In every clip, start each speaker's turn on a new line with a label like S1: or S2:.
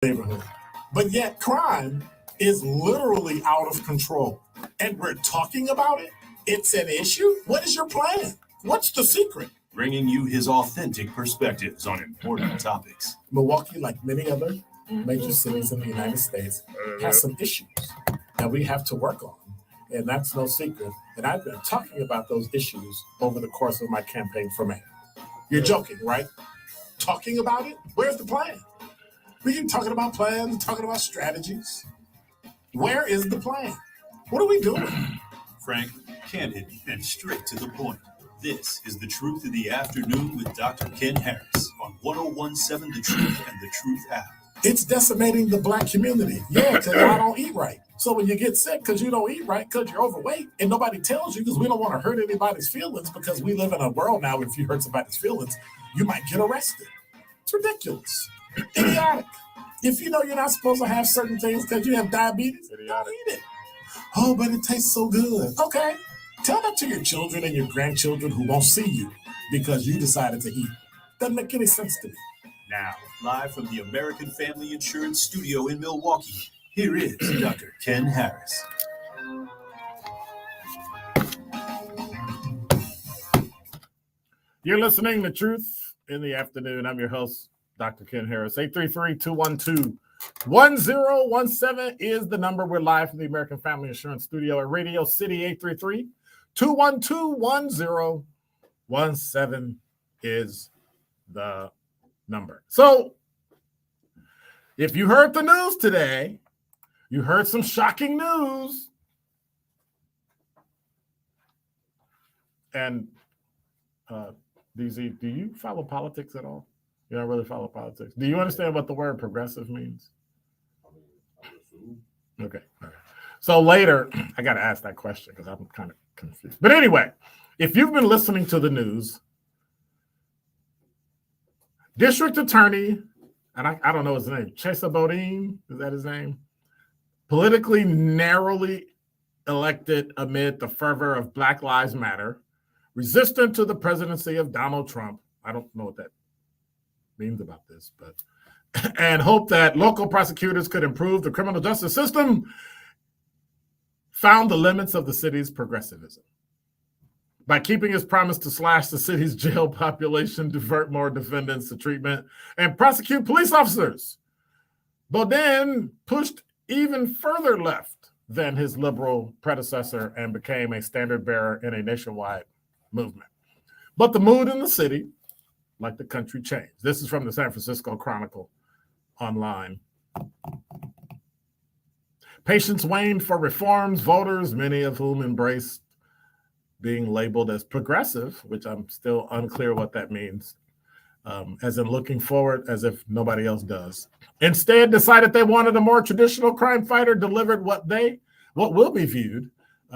S1: neighborhood. But yet crime is literally out of control. And we're talking about it. It's an issue. What is your plan? What's the secret?
S2: Bringing you his authentic perspectives on important topics.
S1: Milwaukee, like many other major cities in the United States, has some issues that we have to work on. And that's no secret. And I've been talking about those issues over the course of my campaign for mayor. You're joking, right? Talking about it? Where's the plan? We keep talking about plans, talking about strategies. Where is the plan? What are we doing?
S2: Frank, candid, and straight to the point. This is The Truth in the Afternoon with Dr. Ken Harris on 1017 The Truth and The Truth app.
S1: It's decimating the Black community. Yeah, because y'all don't eat right. So when you get sick because you don't eat right, because you're overweight, and nobody tells you because we don't want to hurt anybody's feelings, because we live in a world now where if you hurt somebody's feelings, you might get arrested. It's ridiculous. Idiotic. If you know you're not supposed to have certain things because you have diabetes, don't eat it. Oh, but it tastes so good. Okay. Tell that to your children and your grandchildren who won't see you because you decided to eat. Doesn't make any sense to me.
S2: Now, live from the American Family Insurance Studio in Milwaukee, here is Dr. Ken Harris.
S3: You're listening to Truth in the Afternoon. I'm your host, Dr. Ken Harris. 833-212-1017 is the number. We're live from the American Family Insurance Studio at Radio City. 833-212-1017 is the number. So, if you heard the news today, you heard some shocking news. And DZ, do you follow politics at all? You don't really follow politics. Do you understand what the word progressive means? Okay. All right. So later, I got to ask that question because I'm kind of confused. But anyway, if you've been listening to the news, District Attorney, and I don't know his name, Chesa Boudin, is that his name? Politically narrowly elected amid the fervor of Black Lives Matter, resistant to the presidency of Donald Trump. I don't know what that means about this, but and hope that local prosecutors could improve the criminal justice system, found the limits of the city's progressivism. By keeping his promise to slash the city's jail population, divert more defendants to treatment, and prosecute police officers, Boudin pushed even further left than his liberal predecessor and became a standard bearer in a nationwide movement. But the mood in the city, like the country, changed. This is from the San Francisco Chronicle online. Patience waned for reforms. Voters, many of whom embraced being labeled as progressive, which I'm still unclear what that means, as in looking forward as if nobody else does, instead decided they wanted a more traditional crime fighter delivered what will be viewed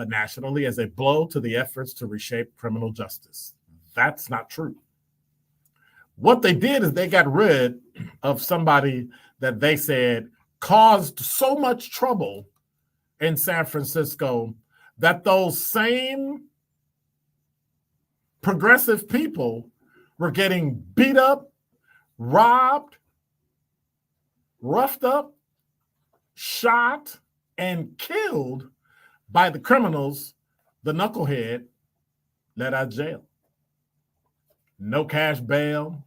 S3: nationally as a blow to the efforts to reshape criminal justice. That's not true. What they did is they got rid of somebody that they said caused so much trouble in San Francisco that those same progressive people were getting beat up, robbed, roughed up, shot, and killed by the criminals the knucklehead let out of jail. No cash bail,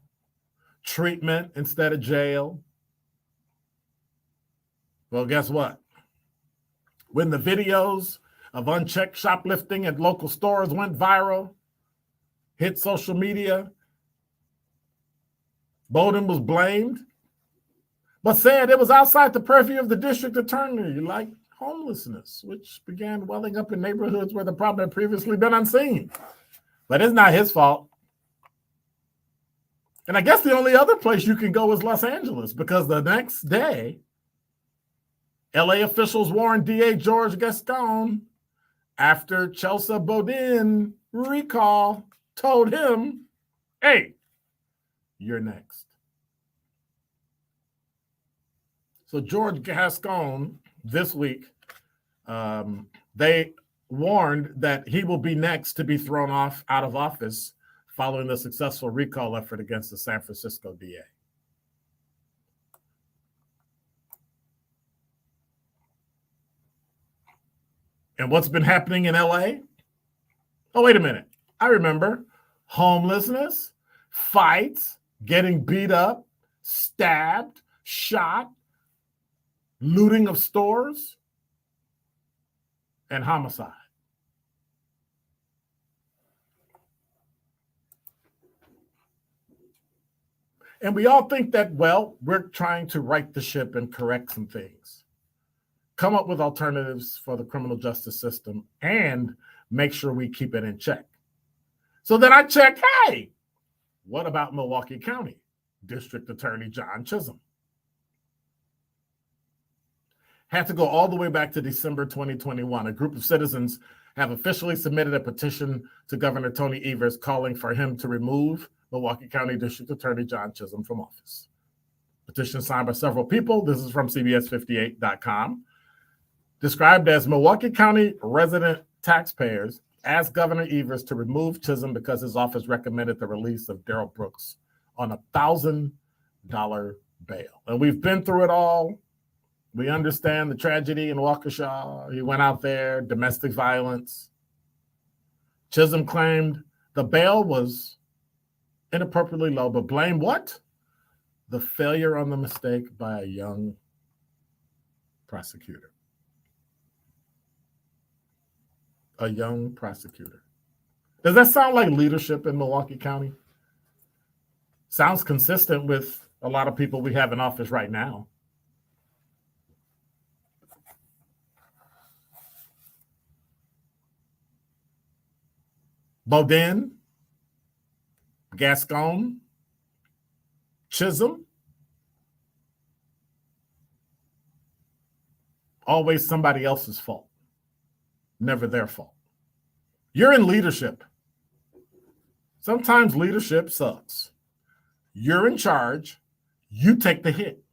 S3: treatment instead of jail. Well, guess what? When the videos of unchecked shoplifting at local stores went viral, hit social media, Boudin was blamed, but said it was outside the purview of the district attorney, like homelessness, which began welling up in neighborhoods where the problem had previously been unseen. But it's not his fault. And I guess the only other place you can go is Los Angeles, because the next day, LA officials warned DA George Gascon after Chesa Boudin recall told him, hey, you're next. So George Gascon this week, they warned that he will be next to be thrown out of office following the successful recall effort against the San Francisco DA. And what's been happening in LA? Oh, wait a minute. I remember homelessness, fights, getting beat up, stabbed, shot, looting of stores, and homicide. And we all think that, well, we're trying to right the ship and correct some things, come up with alternatives for the criminal justice system, and make sure we keep it in check. So then I checked, hey, what about Milwaukee County District Attorney John Chisholm? Had to go all the way back to December 2021. A group of citizens have officially submitted a petition to Governor Tony Evers calling for him to remove Milwaukee County District Attorney John Chisholm from office. Petition signed by several people. This is from CBS58.com. Described as Milwaukee County resident taxpayers asked Governor Evers to remove Chisholm because his office recommended the release of Darrell Brooks on a $1,000 bail. And we've been through it all. We understand the tragedy in Waukesha. He went out there, domestic violence. Chisholm claimed the bail was inappropriately low, but blamed what? The failure on the mistake by a young prosecutor. A young prosecutor. Does that sound like leadership in Milwaukee County? Sounds consistent with a lot of people we have in office right now. Beaudin, Gascon, Chisholm, always somebody else's fault, never their fault. You're in leadership. Sometimes leadership sucks. You're in charge, you take the hit.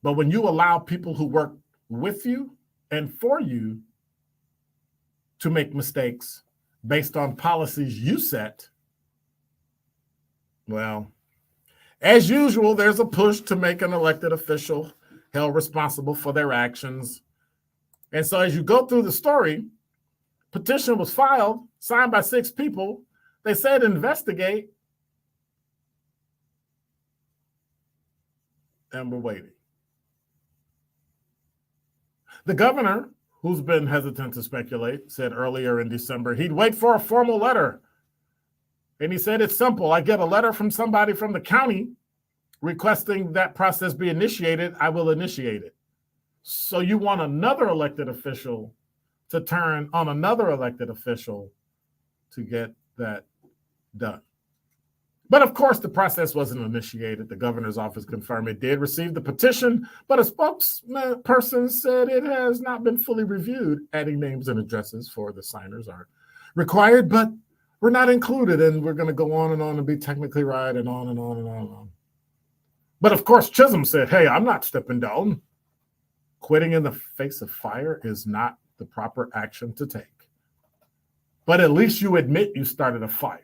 S3: But when you allow people who work with you and for you to make mistakes based on policies you set, well, as usual, there's a push to make an elected official held responsible for their actions. And so as you go through the story, petition was filed, signed by 6 people. They said investigate, and we're waiting. The governor, who's been hesitant to speculate, said earlier in December he'd wait for a formal letter. And he said, it's simple. I get a letter from somebody from the county requesting that process be initiated, I will initiate it. So you want another elected official to turn on another elected official to get that done. But of course, the process wasn't initiated. The governor's office confirmed it did receive the petition, but a spokesperson said it has not been fully reviewed. Adding names and addresses for the signers are required, but we're not included, and we're going to go on and be technically right and on and on and on and on. But of course, Chisholm said, hey, I'm not stepping down. Quitting in the face of fire is not the proper action to take. But at least you admit you started a fire.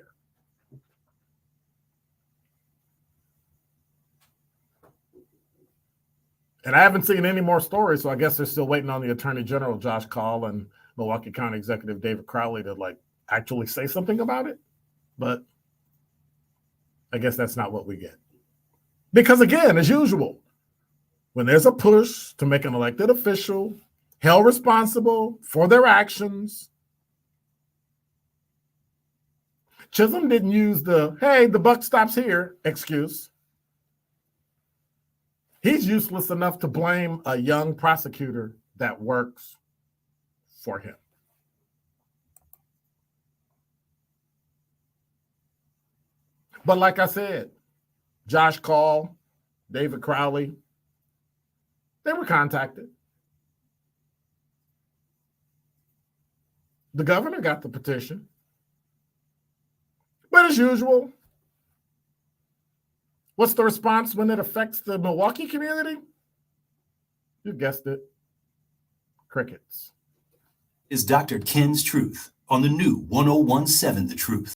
S3: And I haven't seen any more stories, so I guess they're still waiting on the Attorney General, Josh Kaul, and Milwaukee County Executive David Crowley to actually say something about it. But I guess that's not what we get. Because again, as usual, when there's a push to make an elected official held responsible for their actions, Chisholm didn't use the, hey, the buck stops here excuse. He's useless enough to blame a young prosecutor that works for him. But like I said, Josh Kaul, David Crowley, they were contacted. The governor got the petition. But as usual, what's the response when it affects the Milwaukee community? You guessed it. Crickets.
S2: Is Dr. Ken's Truth on the new 1017 The Truth.